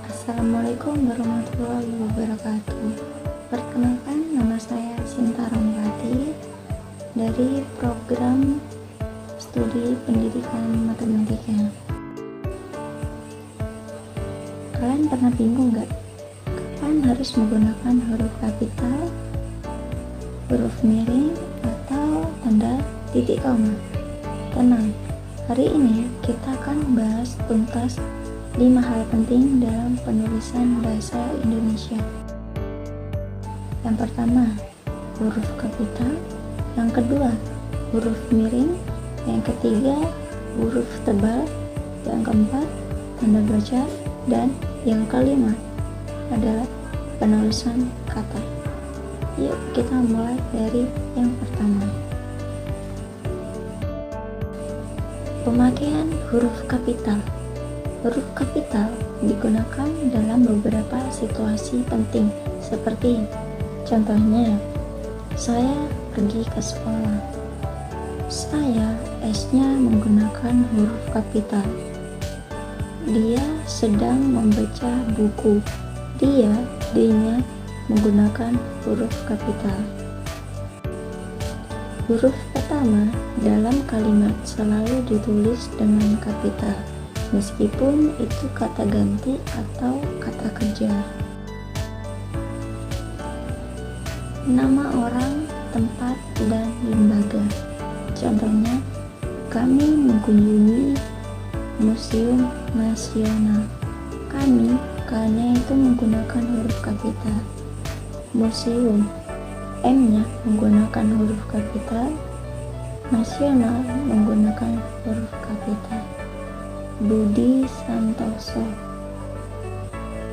Assalamualaikum warahmatullahi wabarakatuh. Perkenalkan, nama saya Sinta Rompati dari program studi pendidikan matematika. Kalian pernah bingung nggak? Kapan harus menggunakan huruf kapital, huruf miring, atau tanda titik koma? Tenang, hari ini kita akan bahas tuntas 5 hal penting dalam penulisan bahasa Indonesia. Yang pertama, huruf kapital. Yang kedua, huruf miring. Yang ketiga, huruf tebal. Yang keempat, tanda baca. Dan yang kelima adalah penulisan kata. Yuk kita mulai dari yang pertama. Pemakaian huruf kapital. Huruf kapital digunakan dalam beberapa situasi penting, seperti contohnya, saya pergi ke sekolah. Saya, S-nya menggunakan huruf kapital. Dia sedang membaca buku. Dia, D-nya menggunakan huruf kapital. Huruf pertama dalam kalimat selalu ditulis dengan kapital, meskipun itu kata ganti atau kata kerja. Nama orang, tempat, dan lembaga. Contohnya, kami mengunjungi Museum Nasional. Kami, K-nya itu menggunakan huruf kapital. Museum, M-nya menggunakan huruf kapital. Nasional menggunakan huruf kapital. Budi Santoso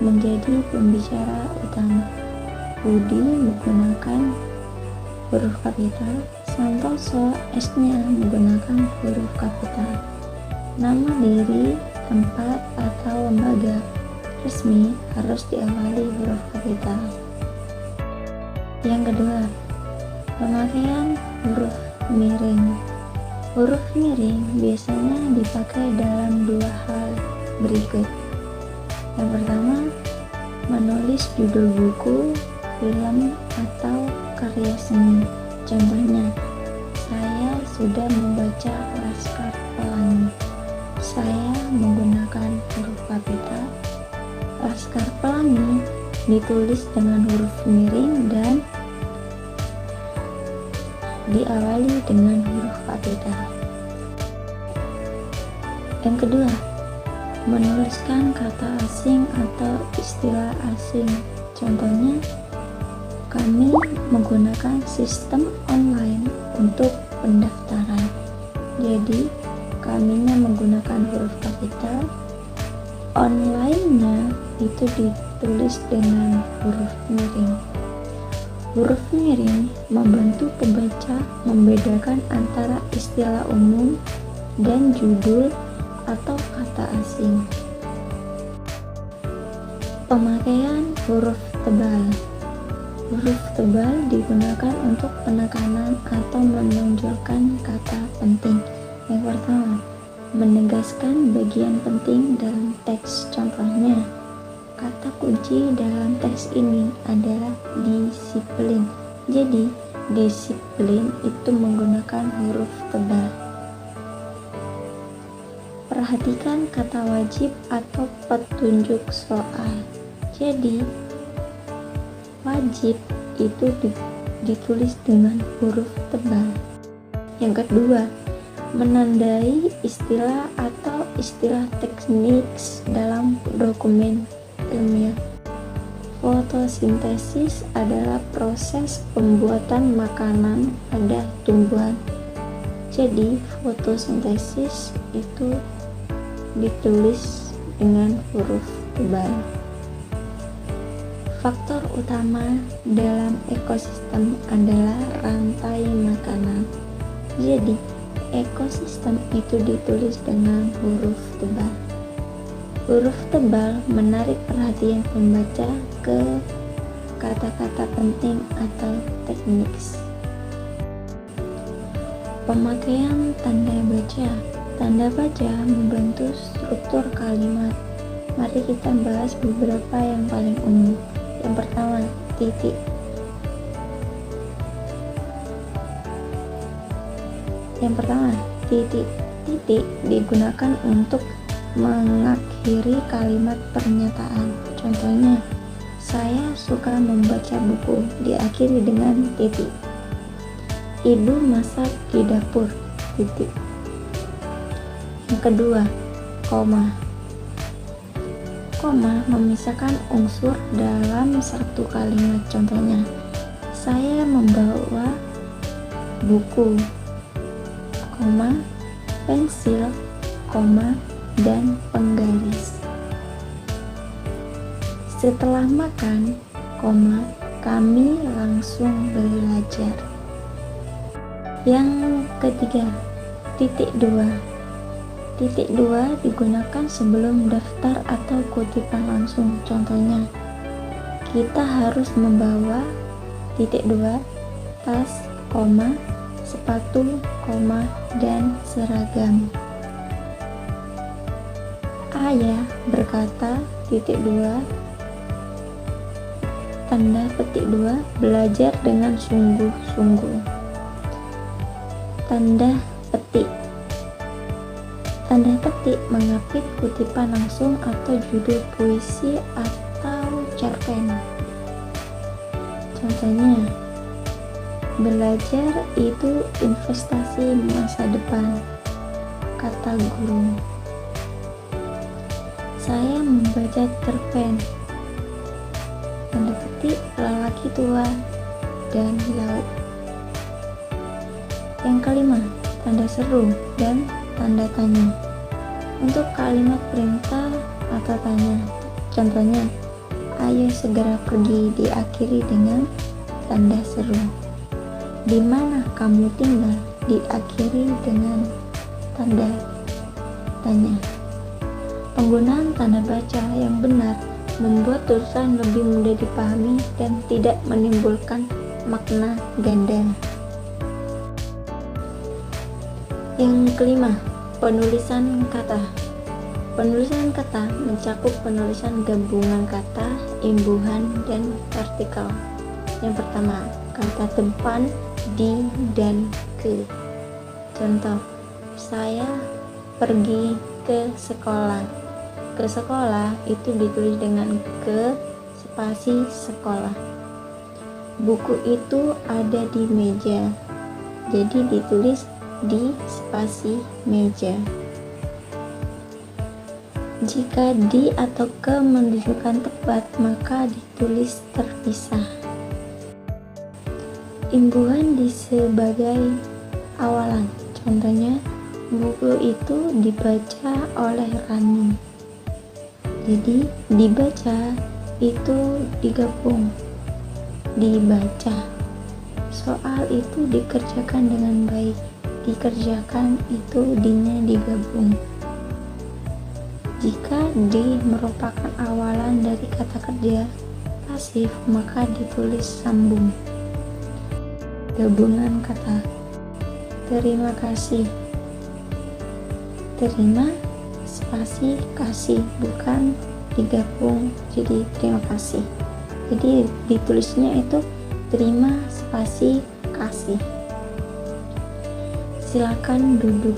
menjadi pembicara utama. Budi menggunakan huruf kapital. Santoso, S-nya menggunakan huruf kapital. Nama diri, tempat, atau lembaga resmi harus diawali huruf kapital. Yang kedua, pemakaian huruf miring. Huruf miring biasanya dipakai dalam 2 hal berikut. Yang pertama, menulis judul buku, film, atau karya seni. Contohnya, saya sudah membaca Laskar Pelangi. Saya menggunakan huruf kapital. Laskar Pelangi ditulis dengan huruf miring dan diawali dengan huruf kapital. Yang kedua, menuliskan kata asing atau istilah asing. Contohnya, kami menggunakan sistem online untuk pendaftaran. Jadi, kaminya menggunakan huruf kapital. Online-nya itu ditulis dengan huruf miring. Huruf miring membantu pembaca membedakan antara istilah umum dan judul atau kata asing. Pemakaian huruf tebal. Huruf tebal digunakan untuk penekanan atau menonjolkan kata penting. Yang pertama, menegaskan bagian penting dalam teks. Contohnya, kata kunci dalam teks ini adalah disiplin. Jadi, disiplin itu menggunakan huruf tebal. Perhatikan kata wajib atau petunjuk soal. Jadi, wajib itu ditulis dengan huruf tebal. Yang kedua, menandai istilah atau istilah teknik dalam dokumen ilmiah. Fotosintesis adalah proses pembuatan makanan pada tumbuhan. Jadi, fotosintesis itu ditulis dengan huruf tebal. Faktor utama dalam ekosistem adalah rantai makanan. Jadi, ekosistem itu ditulis dengan huruf tebal. Huruf tebal menarik perhatian pembaca ke kata-kata penting atau teknik. Pemakaian tanda baca. Tanda baca membantu struktur kalimat. Mari kita bahas beberapa yang paling umum. Yang pertama, titik. Titik digunakan untuk mengakhiri kalimat pernyataan. Contohnya, saya suka membaca buku, diakhiri dengan titik. Ibu masak di dapur, titik. Yang kedua, koma. Koma memisahkan unsur dalam satu kalimat. Contohnya, saya membawa buku, koma, pensil, koma, dan penggaris. Setelah makan, koma, kami langsung belajar. Yang ketiga, titik dua. Titik dua digunakan sebelum daftar atau kutipan langsung. Contohnya, kita harus membawa titik dua, tas, koma, sepatu, koma, dan seragam. Ayah berkata, titik dua, tanda petik dua, belajar dengan sungguh-sungguh. Tanda petik. Tanda petik mengapit kutipan langsung atau judul puisi atau cerpen. Contohnya, belajar itu investasi masa depan, kata guru. Saya membaca cerpen. Tanda petik lelaki tua dan laut. Yang kelima, tanda seru dan tanda tanya. Untuk kalimat perintah atau tanya, contohnya, ayo segera pergi, diakhiri dengan tanda seru. Di mana kamu tinggal, diakhiri dengan tanda tanya. Penggunaan tanda baca yang benar membuat tulisan lebih mudah dipahami dan tidak menimbulkan makna ganda. Yang kelima, penulisan kata. Penulisan kata mencakup penulisan gabungan kata, imbuhan, dan partikel. Yang pertama, kata depan, di, dan ke. Contoh, saya pergi ke sekolah. Ke sekolah itu ditulis dengan ke spasi sekolah. Buku itu ada di meja, jadi ditulis di spasi meja. Jika di atau ke menunjukkan tepat, maka ditulis terpisah. Imbuhan sebagai awalan. Contohnya, buku itu dibaca oleh Rani. Jadi, dibaca itu digabung. Dibaca. Soal itu dikerjakan dengan baik. Dikerjakan itu dinya digabung. Jika di merupakan awalan dari kata kerja pasif, maka ditulis sambung. Gabungan kata. Terima kasih. Terima spasi kasih, bukan digabung jadi terima kasih. Jadi ditulisnya itu terima spasi kasih. Silakan duduk.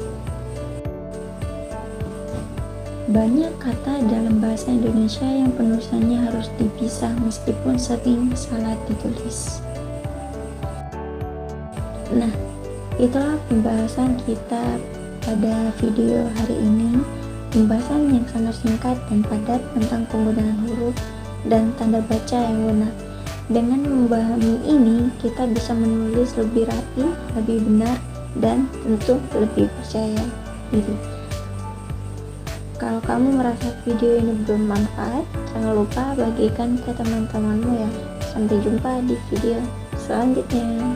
Banyak kata dalam bahasa Indonesia yang penulisannya harus dipisah meskipun sering salah ditulis. Nah, itulah pembahasan kita pada video hari ini. Pembahasan yang sangat singkat dan padat tentang penggunaan huruf dan tanda baca yang benar. Dengan memahami ini, kita bisa menulis lebih rapi, lebih benar, dan tentu lebih percaya diri. Kalau kamu merasa video ini bermanfaat, jangan lupa bagikan ke teman-temanmu ya. Sampai jumpa di video selanjutnya.